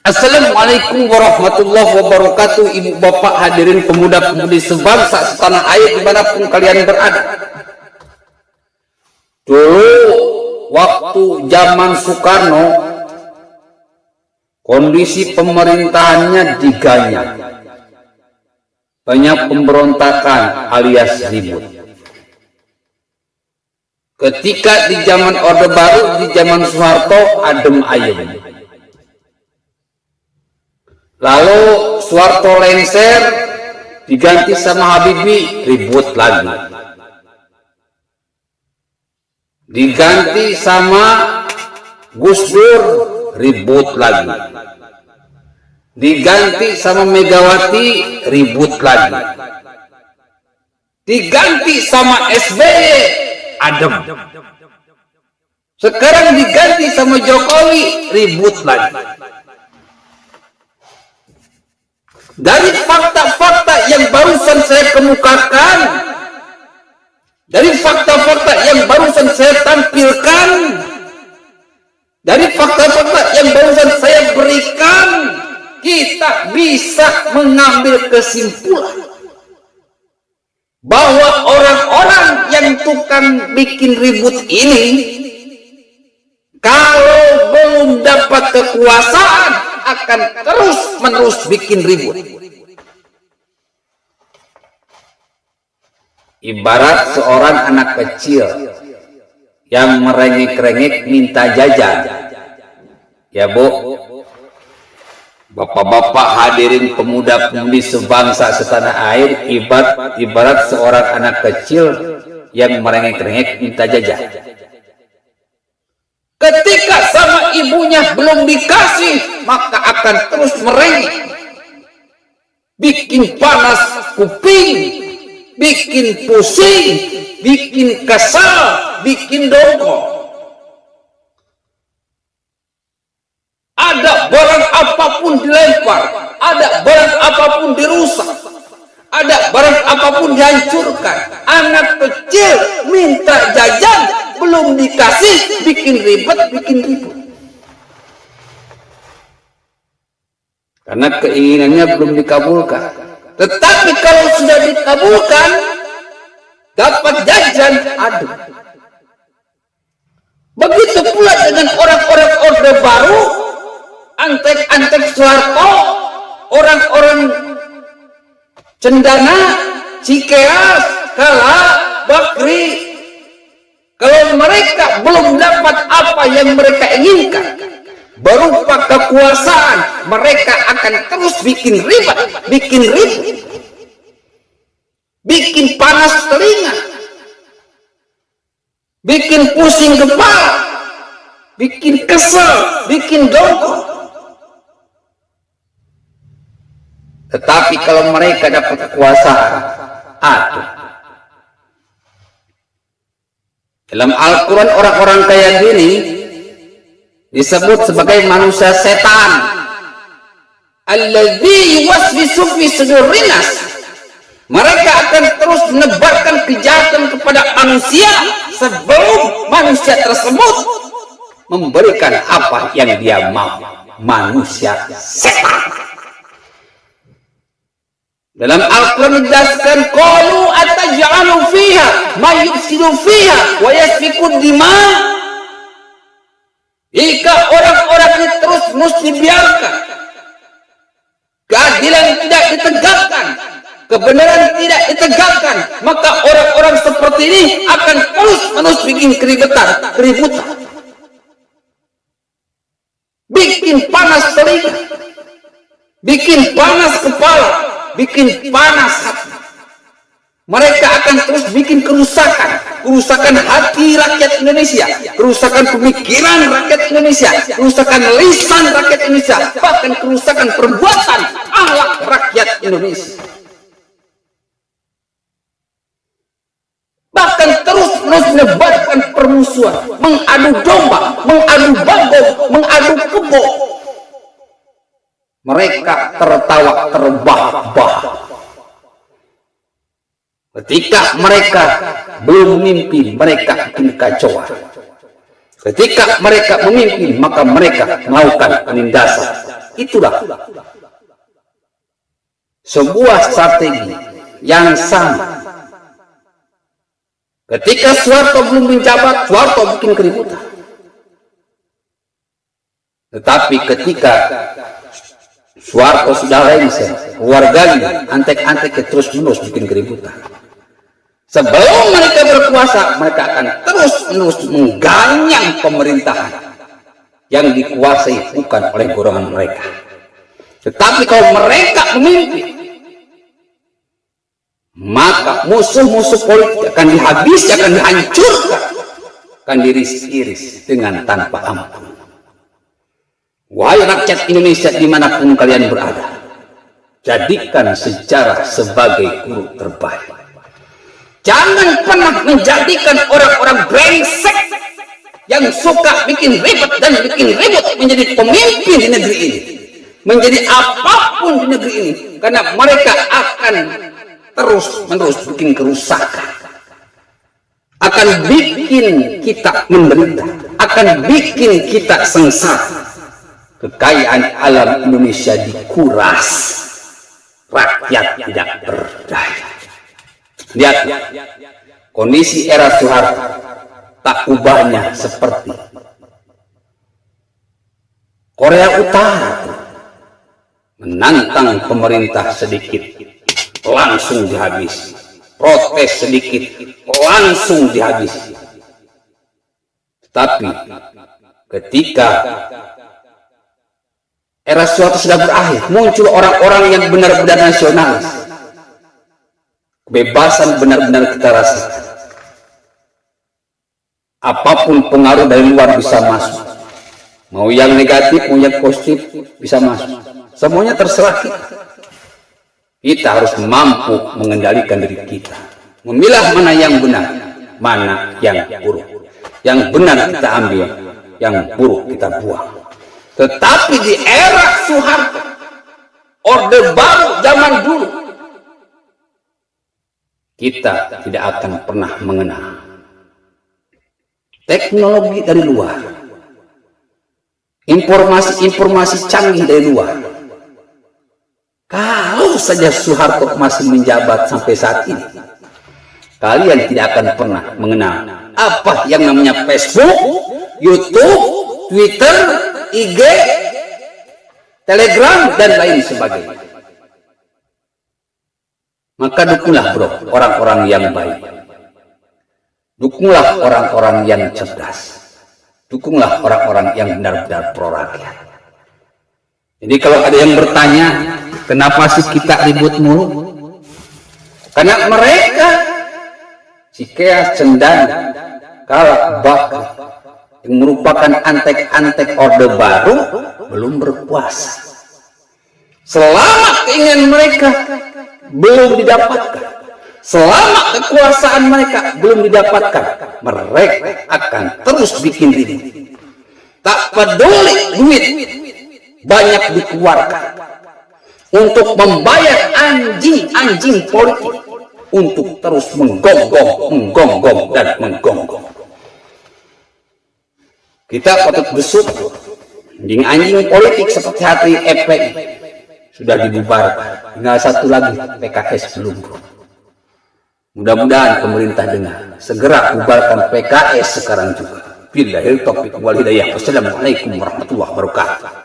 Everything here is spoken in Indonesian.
Assalamualaikum warahmatullahi wabarakatuh. Ibu bapak hadirin pemuda-pemudi sebangsa setanah air dimanapun kalian berada. Dulu waktu zaman Soekarno, kondisi pemerintahannya diganya, banyak pemberontakan alias ribut. Ketika di zaman Orde Baru, di zaman Soeharto, adem ayem. Lalu Soeharto lengser, diganti sama Habibie, ribut lagi. Diganti sama Gus Dur, ribut lagi. Diganti sama Megawati, ribut lagi. Diganti sama SBY, adem. Sekarang diganti sama Jokowi, ribut lagi. Dari fakta-fakta yang barusan saya kemukakan, dari fakta-fakta yang barusan saya tampilkan, dari fakta-fakta yang barusan saya berikan, kita bisa mengambil kesimpulan bahwa orang-orang yang tukang bikin ribut ini, kalau belum dapat kekuasaan, akan terus-menerus bikin ribut. Ibarat seorang anak kecil yang merengek-rengek minta jajan. Ya Bu, bapak-bapak hadirin pemuda-pemudi sebangsa setanah air, ibarat seorang anak kecil yang merengek-rengek minta jajan. Ketika sama ibunya belum dikasih, maka akan terus merengek, bikin panas kuping, bikin pusing, bikin kesal, bikin dongkol. Ada barang apapun dilempar, ada barang apapun dirusak, ada barang apapun dihancurkan. Anak kecil minta jajan, belum dikasih, bikin ribet, bikin ribut. Karena keinginannya belum dikabulkan. Tetapi kalau sudah dikabulkan, dapat jajan, aduh. Begitu pula dengan orang-orang Orde Baru, antek-antek Soeharto, orang-orang Cendana, Cikeas, Kala, Bakri. Kalau mereka belum dapat apa yang mereka inginkan berupa kekuasaan, mereka akan terus bikin ribet, bikin ribut, bikin panas telinga, bikin pusing kepala, bikin kesel, bikin dongkol. Tetapi kalau mereka dapat kekuasaan, aduh. Dalam Al-Quran orang-orang kayak gini disebut sebagai manusia setan. Alladzi yuwaswisu fi sudurin nas. Mereka akan terus menebarkan kejahatan kepada manusia sebelum manusia tersebut memberikan apa yang dia mau. Manusia setan. Dalam Al-Quran dijelaskan, qalu ataj'alu fiha may yufsidu fiha wa yasfiku dima. Jika orang-orang ini terus dibiarkan, keadilan tidak ditegakkan, kebenaran tidak ditegakkan, maka orang-orang seperti ini akan terus-menerus bikin keributan, bikin panas telinga, bikin panas kepala, bikin panas hati. Mereka akan terus bikin kerusakan hati rakyat Indonesia, kerusakan pemikiran rakyat Indonesia, kerusakan lisan rakyat Indonesia, bahkan kerusakan perbuatan akhlak rakyat Indonesia. Bahkan terus-menerus menebarkan permusuhan, mengadu domba, mengadu bagong, mengadu kebo. Mereka tertawa terbahak-bahak. Ketika mereka belum memimpin, mereka bikin kekacauan. Ketika mereka memimpin, maka mereka melakukan penindasan. Itulah sebuah strategi yang sama. Ketika Soeharto belum menjabat, Soeharto bikin keributan. Tetapi ketika Soeharto sudah lengser, keluarganya antek-antek terus-menerus bikin keributan. Sebelum mereka berkuasa, mereka akan terus-menerus mengganyang pemerintahan yang dikuasai bukan oleh golongan mereka. Tetapi kalau mereka memimpin, maka musuh-musuh politik akan dihabisi, akan dihancurkan, akan diiris-iris dengan tanpa ampun. Wahai rakyat Indonesia dimanapun kalian berada, jadikan sejarah sebagai guru terbaik. Jangan pernah menjadikan orang-orang brengsek yang suka bikin ribet dan bikin ribut menjadi pemimpin di negeri ini, menjadi apapun di negeri ini, karena mereka akan terus-menerus bikin kerusakan, akan bikin kita menderita, akan bikin kita sengsara. Kekayaan alam Indonesia dikuras, rakyat tidak berdaya. Lihat kondisi era Soeharto, tak ubahnya seperti Korea Utara, menantang pemerintah sedikit langsung dihabisi, protes sedikit langsung dihabisi. Tapi ketika era Soeharto sudah berakhir, muncul orang-orang yang benar-benar nasionalis. Kebebasan benar-benar kita rasakan. Apapun pengaruh dari luar bisa masuk. Mau yang negatif, mau yang positif bisa masuk. Semuanya terserah kita. Kita harus mampu mengendalikan diri kita. Memilah mana yang benar, mana yang buruk. Yang benar kita ambil, yang buruk kita buang. Tetapi di era Soeharto, Orde Baru zaman dulu, kita tidak akan pernah mengenal teknologi dari luar, informasi-informasi canggih dari luar. Kalau saja Soeharto masih menjabat sampai saat ini, kalian tidak akan pernah mengenal apa yang namanya Facebook, YouTube, Twitter, IG, Telegram, dan lain sebagainya. Maka dukunglah bro orang-orang yang baik, dukunglah orang-orang yang cerdas, dukunglah orang-orang yang benar-benar pro rakyat. Jadi kalau ada yang bertanya kenapa sih kita ribut mulu, karena mereka Cikeas, Cendana, Kalak, Bakri yang merupakan antek-antek Orde Baru belum berkuasa. Selama keinginan mereka belum didapatkan, selama kekuasaan mereka belum didapatkan, mereka akan terus bikin ribut. Tak peduli duit banyak dikeluarkan untuk membayar anjing-anjing politik untuk terus menggonggong dan menggonggong. Kita patut bersyukur anjing-anjing politik seperti HTI FPI sudah dibubarkan. Tinggal satu lagi, PKS belum. Mudah-mudahan pemerintah dengar, segera bubarkan PKS sekarang juga. Billahil taufiq wal hidayah. Wassalamualaikum warahmatullahi wabarakatuh.